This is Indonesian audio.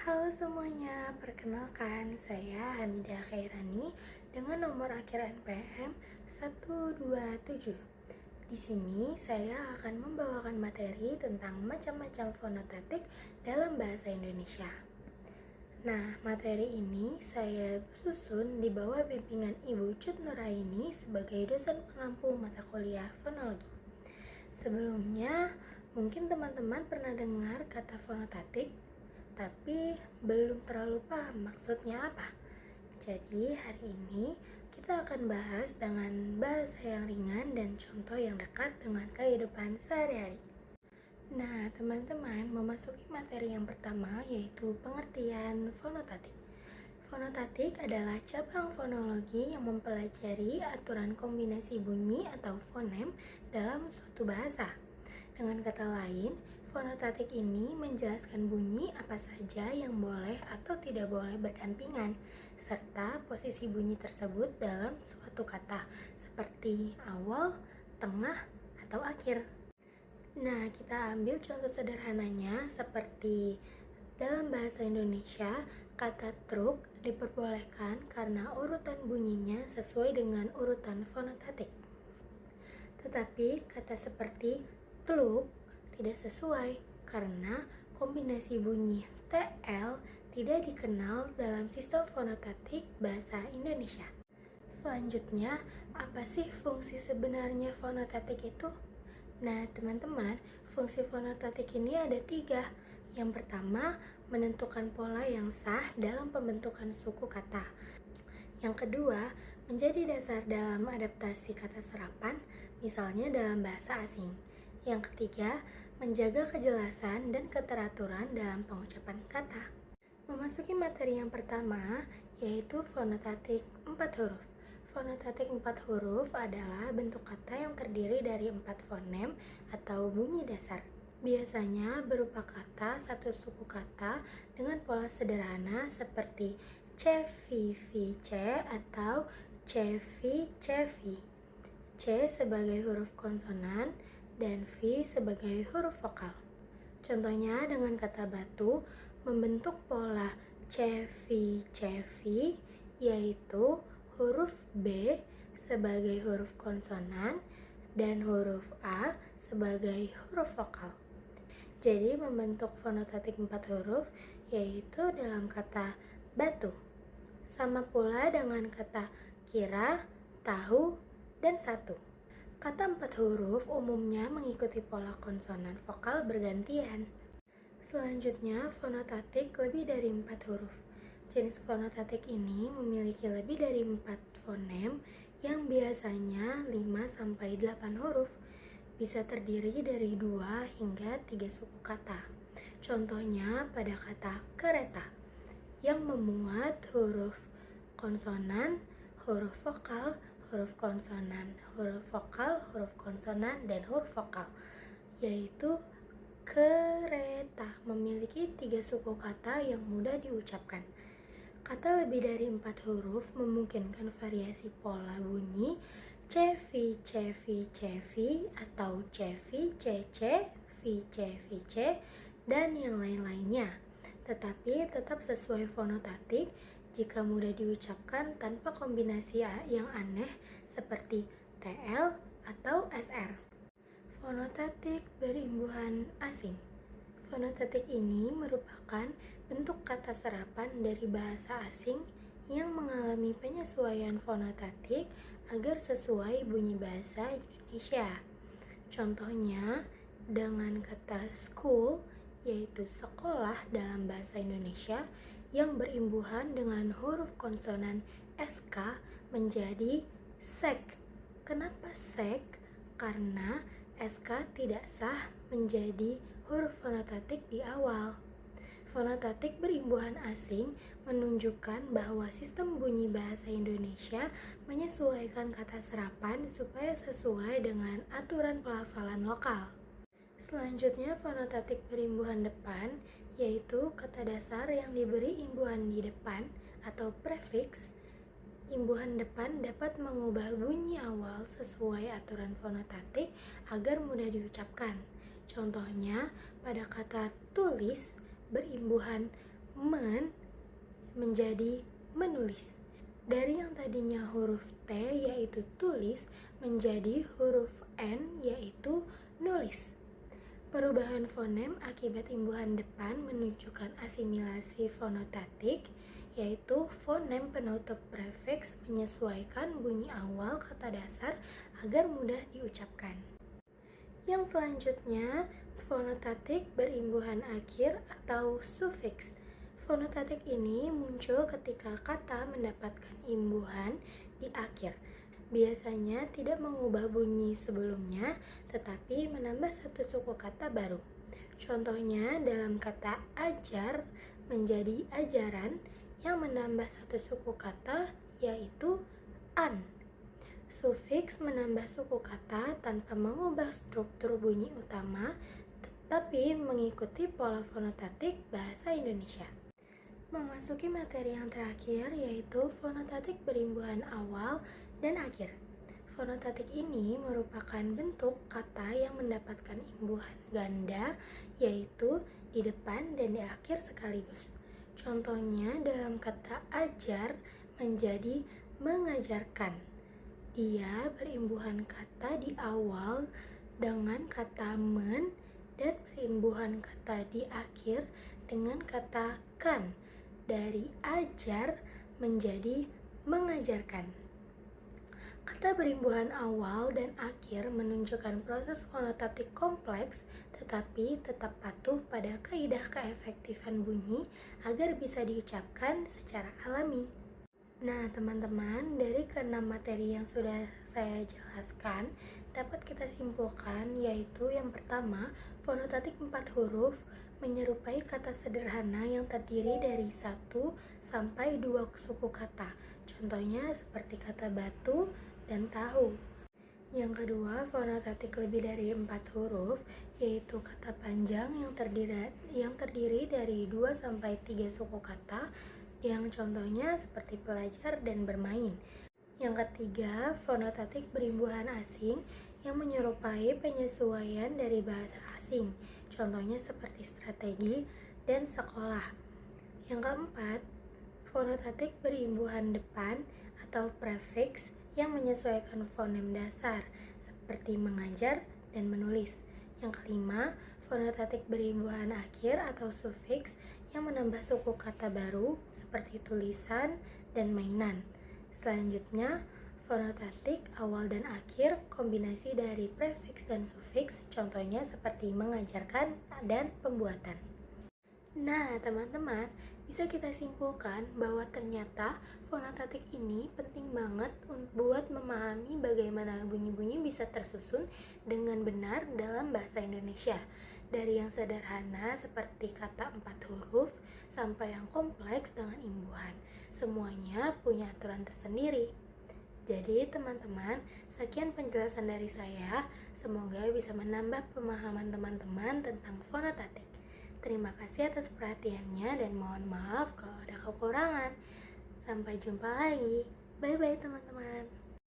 Halo semuanya, perkenalkan saya Hamidah Khairani dengan nomor akhir NPM 127. Di sini saya akan membawakan materi tentang macam-macam fonotetik dalam bahasa Indonesia. Nah, materi ini saya susun di bawah bimbingan Ibu Cut Nuraini sebagai dosen pengampu mata kuliah fonologi. Sebelumnya, mungkin teman-teman pernah dengar kata fonotatik, tapi belum terlalu paham maksudnya apa. Jadi hari ini kita akan bahas dengan bahasa yang ringan dan contoh yang dekat dengan kehidupan sehari-hari. Nah, teman-teman memasuki materi yang pertama yaitu pengertian fonotatik. Fonotatik adalah cabang fonologi yang mempelajari aturan kombinasi bunyi atau fonem dalam suatu bahasa. Dengan kata lain, fonotatik ini menjelaskan bunyi apa saja yang boleh atau tidak boleh berdampingan, serta posisi bunyi tersebut dalam suatu kata, seperti awal, tengah, atau akhir. Nah, kita ambil contoh sederhananya seperti dalam bahasa Indonesia, kata truk diperbolehkan karena urutan bunyinya sesuai dengan urutan fonotatik. Tetapi kata seperti teluk tidak sesuai karena kombinasi bunyi TL tidak dikenal dalam sistem fonotatik bahasa Indonesia. Selanjutnya, apa sih fungsi sebenarnya fonotatik itu? Nah, teman-teman, fungsi fonotatik ini ada 3. Yang pertama, menentukan pola yang sah dalam pembentukan suku kata. Yang kedua, menjadi dasar dalam adaptasi kata serapan, misalnya dalam bahasa asing. Yang ketiga, menjaga kejelasan dan keteraturan dalam pengucapan kata. Memasuki materi yang pertama, yaitu fonotatik 4 huruf. Fonotatik 4 huruf adalah bentuk kata yang terdiri dari 4 fonem atau bunyi dasar. Biasanya berupa kata satu suku kata dengan pola sederhana seperti C-V-V-C atau C-V-C-V. C sebagai huruf konsonan dan V sebagai huruf vokal. Contohnya dengan kata batu membentuk pola C-V-C-V, yaitu huruf B sebagai huruf konsonan dan huruf A sebagai huruf vokal. Jadi membentuk fonotatik 4 huruf yaitu dalam kata batu. Sama pula dengan kata kira, tahu, dan satu. Kata 4 huruf umumnya mengikuti pola konsonan vokal bergantian. Selanjutnya, fonotatik lebih dari 4 huruf. Jenis fonotatik ini memiliki lebih dari 4 fonem yang biasanya 5-8 huruf. Bisa terdiri dari 2 hingga 3 suku kata. Contohnya pada kata kereta yang memuat huruf konsonan, huruf vokal, huruf konsonan, huruf vokal, huruf konsonan, dan huruf vokal, yaitu kereta memiliki 3 suku kata yang mudah diucapkan. Kata lebih dari 4 huruf memungkinkan variasi pola bunyi C-V-C-V-C-V atau C-V-C-C, V-C-V-C, dan yang lain-lainnya. Tetapi tetap sesuai fonotatik jika mudah diucapkan tanpa kombinasi yang aneh seperti TL atau SR. Fonotatik berimbuhan asing. Fonotatik ini merupakan bentuk kata serapan dari bahasa asing yang mengalami penyesuaian fonotatik agar sesuai bunyi bahasa Indonesia. Contohnya dengan kata school, yaitu sekolah dalam bahasa Indonesia yang berimbuhan dengan huruf konsonan SK menjadi sek. Kenapa sek? Karena SK tidak sah menjadi huruf fonotatik di awal. Fonotatik berimbuhan asing menunjukkan bahwa sistem bunyi bahasa Indonesia menyesuaikan kata serapan supaya sesuai dengan aturan pelafalan lokal. Selanjutnya, fonotatik berimbuhan depan, yaitu kata dasar yang diberi imbuhan di depan atau prefix. Imbuhan depan dapat mengubah bunyi awal sesuai aturan fonotatik agar mudah diucapkan. Contohnya, pada kata tulis berimbuhan men menjadi menulis. Dari yang tadinya huruf T yaitu tulis menjadi huruf N yaitu nulis. Perubahan fonem akibat imbuhan depan menunjukkan asimilasi fonotatik, yaitu fonem penutup prefix menyesuaikan bunyi awal kata dasar agar mudah diucapkan. Yang selanjutnya, fonotatik berimbuhan akhir atau sufiks. Fonotatik ini muncul ketika kata mendapatkan imbuhan di akhir. Biasanya tidak mengubah bunyi sebelumnya, tetapi menambah satu suku kata baru. Contohnya dalam kata ajar menjadi ajaran yang menambah satu suku kata yaitu an. Sufiks menambah suku kata tanpa mengubah struktur bunyi utama, tetapi mengikuti pola fonotatik bahasa Indonesia. Memasuki materi yang terakhir yaitu fonotatik berimbuhan awal dan akhir. Fonotatik ini merupakan bentuk kata yang mendapatkan imbuhan ganda, yaitu di depan dan di akhir sekaligus. Contohnya dalam kata ajar menjadi mengajarkan. Dia berimbuhan kata di awal dengan kata men dan berimbuhan kata di akhir dengan kata kan. Dari ajar menjadi mengajarkan. Kata berimbuhan awal dan akhir menunjukkan proses fonotatik kompleks, tetapi tetap patuh pada kaidah keefektifan bunyi agar bisa diucapkan secara alami. Nah, teman-teman, dari keenam materi yang sudah saya jelaskan, dapat kita simpulkan yaitu yang pertama, fonotatik 4 huruf menyerupai kata sederhana yang terdiri dari 1 sampai 2 suku kata. Contohnya seperti kata batu dan tahu. Yang kedua, fonotatik lebih dari 4 huruf yaitu kata panjang yang terdiri dari 2 sampai 3 suku kata yang contohnya seperti pelajar dan bermain. Yang ketiga, fonotatik berimbuhan asing yang menyerupai penyesuaian dari bahasa asing. Contohnya seperti strategi dan sekolah. Yang keempat, fonotatik berimbuhan depan atau prefix yang menyesuaikan fonem dasar seperti mengajar dan menulis. Yang kelima, fonotatik berimbuhan akhir atau sufiks yang menambah suku kata baru seperti tulisan dan mainan. Selanjutnya, fonotatik awal dan akhir kombinasi dari prefiks dan sufiks, contohnya seperti mengajarkan dan pembuatan. Nah, teman-teman, bisa kita simpulkan bahwa ternyata fonotatik ini penting banget buat memahami bagaimana bunyi-bunyi bisa tersusun dengan benar dalam bahasa Indonesia. Dari yang sederhana seperti kata 4 huruf sampai yang kompleks dengan imbuhan. Semuanya punya aturan tersendiri. Jadi teman-teman, sekian penjelasan dari saya. Semoga bisa menambah pemahaman teman-teman tentang fonotatik. Terima kasih atas perhatiannya dan mohon maaf kalau ada kekurangan. Sampai jumpa lagi. Bye-bye teman-teman.